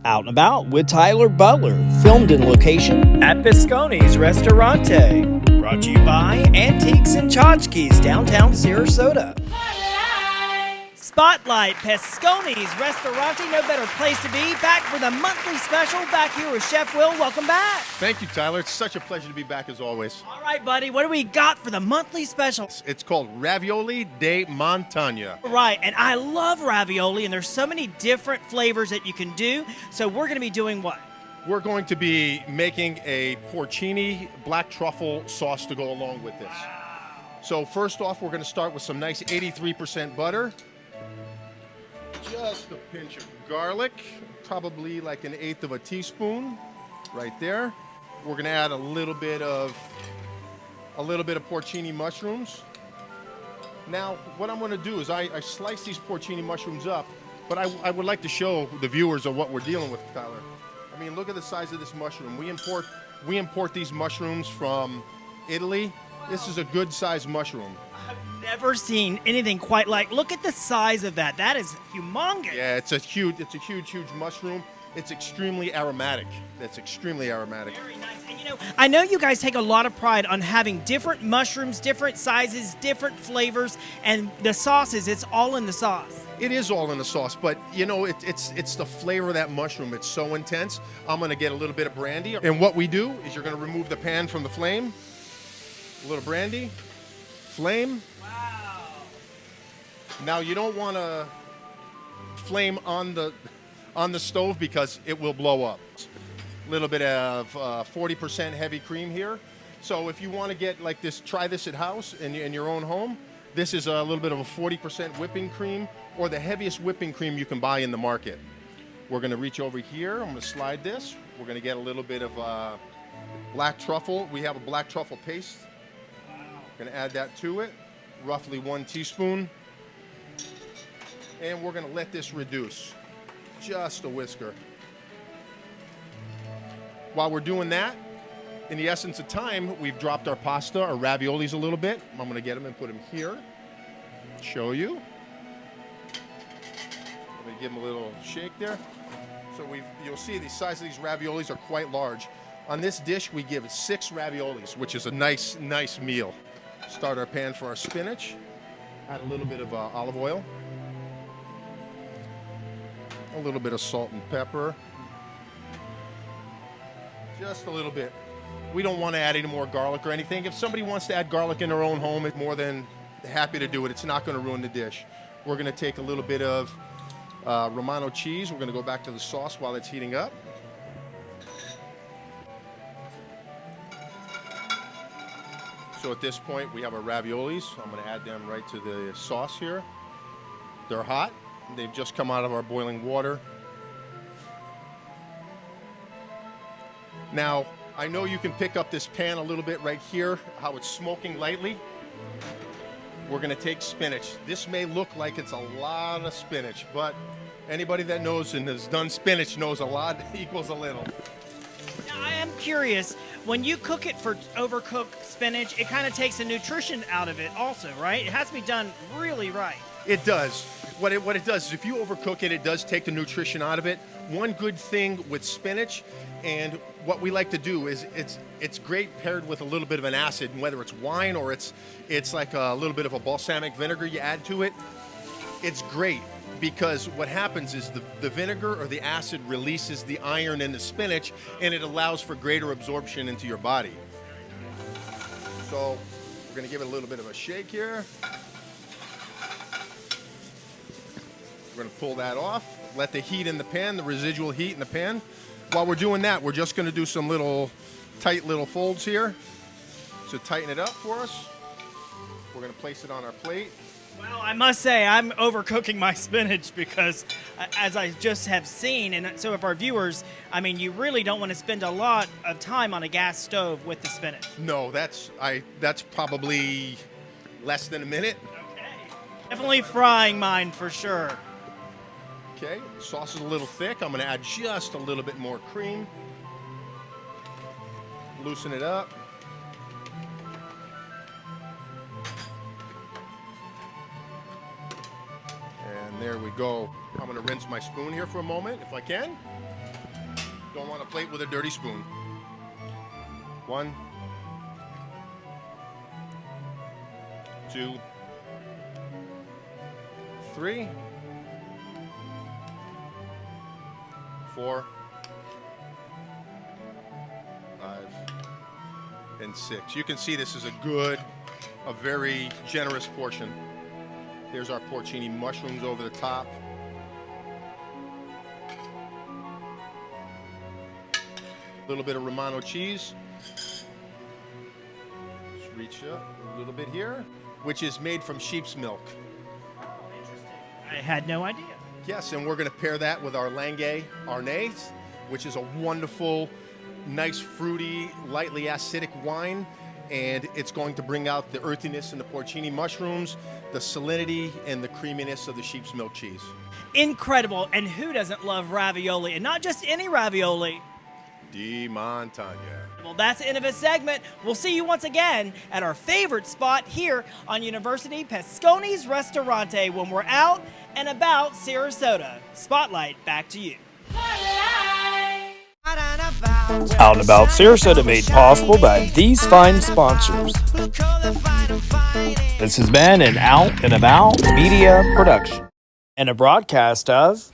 Out and About with Tyler Butler, filmed in location at Pascones Ristorante. Brought to you by Antiques and Tchotchkes, downtown Sarasota. Spotlight, Pascones Ristorante, no better place to be. Back for the monthly special, back here with Chef Will. Welcome back. Thank you, Tyler. It's such a pleasure to be back as always. All right, buddy, what do we got for the monthly special? It's called Ravioli de Montagna. Right, and I love ravioli, and there's so many different flavors that you can do. So we're going to be doing what? We're going to be making a porcini black truffle sauce to go along with this. So first off, we're going to start with some nice 83% butter. Just a pinch of garlic, probably like 1/8 of a teaspoon, right there. We're going to add a little bit of porcini mushrooms. Now, what I'm going to do is I slice these porcini mushrooms up, but I would like to show the viewers of what we're dealing with, Tyler. I mean, look at the size of this mushroom. We import these mushrooms from Italy. This is a good sized mushroom. I've never seen anything quite like. Look at the size of that. That is humongous. Yeah, it's a huge mushroom. It's extremely aromatic. That's extremely aromatic. Very nice. And you know, I know you guys take a lot of pride on having different mushrooms, different sizes, different flavors, and the sauces, it's all in the sauce. It is all in the sauce, but you know, it's the flavor of that mushroom. It's so intense. I'm gonna get a little bit of brandy. And what we do is you're gonna remove the pan from the flame. A little brandy, flame. Wow. Now you don't wanna flame on the stove because it will blow up. A little bit of 40% heavy cream here. So if you want to get like this, try this at house in your own home. This is a little bit of a 40% whipping cream, or the heaviest whipping cream you can buy in the market. We're going to reach over here. I'm going to slide this. We're going to get a little bit of black truffle. We have a black truffle paste. Going to add that to it, roughly 1 teaspoon. And we're going to let this reduce. Just a whisker. While we're doing that, in the essence of time, we've dropped our pasta, our raviolis a little bit. I'm going to get them and put them here. Show you. I'm going to give them a little shake there. So you'll see the size of these raviolis are quite large. On this dish, we give 6 raviolis, which is a nice meal. Start our pan for our spinach. Add a little bit of olive oil. A little bit of salt and pepper. Just a little bit. We don't want to add any more garlic or anything. If somebody wants to add garlic in their own home, it's more than happy to do it. It's not going to ruin the dish. We're going to take a little bit of Romano cheese. We're going to go back to the sauce while it's heating up. So at this point, we have our raviolis. I'm going to add them right to the sauce here. They're hot. They've just come out of our boiling water. Now, I know you can pick up this pan a little bit right here, how it's smoking lightly. We're going to take spinach. This may look like it's a lot of spinach, but anybody that knows and has done spinach knows a lot equals a little. Now, I am curious, when you cook it for overcooked spinach, it kind of takes the nutrition out of it also, right? It has to be done really right. It does. What it does is if you overcook it, it does take the nutrition out of it. One good thing with spinach, and what we like to do is it's great paired with a little bit of an acid, and whether it's wine or it's like a little bit of a balsamic vinegar you add to it. It's great because what happens is the vinegar or the acid releases the iron in the spinach, and it allows for greater absorption into your body. So we're going to give it a little bit of a shake here. We're going to pull that off, let the heat in the pan, the residual heat in the pan. While we're doing that, we're just going to do some tight little folds here to tighten it up for us. We're going to place it on our plate. Well, I must say I'm overcooking my spinach because, as I just have seen, and so if our viewers, I mean, you really don't want to spend a lot of time on a gas stove with the spinach. No, that's probably less than a minute. Okay. Definitely frying mine for sure. Okay, the sauce is a little thick. I'm going to add just a little bit more cream. Loosen it up. And there we go. I'm going to rinse my spoon here for a moment, if I can. go on a plate with a dirty spoon. 1, 2, 3, 4, 5, and 6. You can see this is a very generous portion. Here's our porcini mushrooms over the top. A little bit of Romano cheese. Just reach up a little bit here, which is made from sheep's milk. Interesting. I had no idea. Yes, and we're going to pair that with our Langhe Arnais, which is a wonderful, nice, fruity, lightly acidic wine. And it's going to bring out the earthiness in the porcini mushrooms, the salinity, and the creaminess of the sheep's milk cheese. Incredible. And who doesn't love ravioli? And not just any ravioli. Di Montagna. Well, that's the end of this segment. We'll see you once again at our favorite spot here on University Pascones Ristorante when we're out and about Sarasota. Spotlight, back to you. Out and About Sarasota made possible by these fine sponsors. This has been an Out and About media production and a broadcast of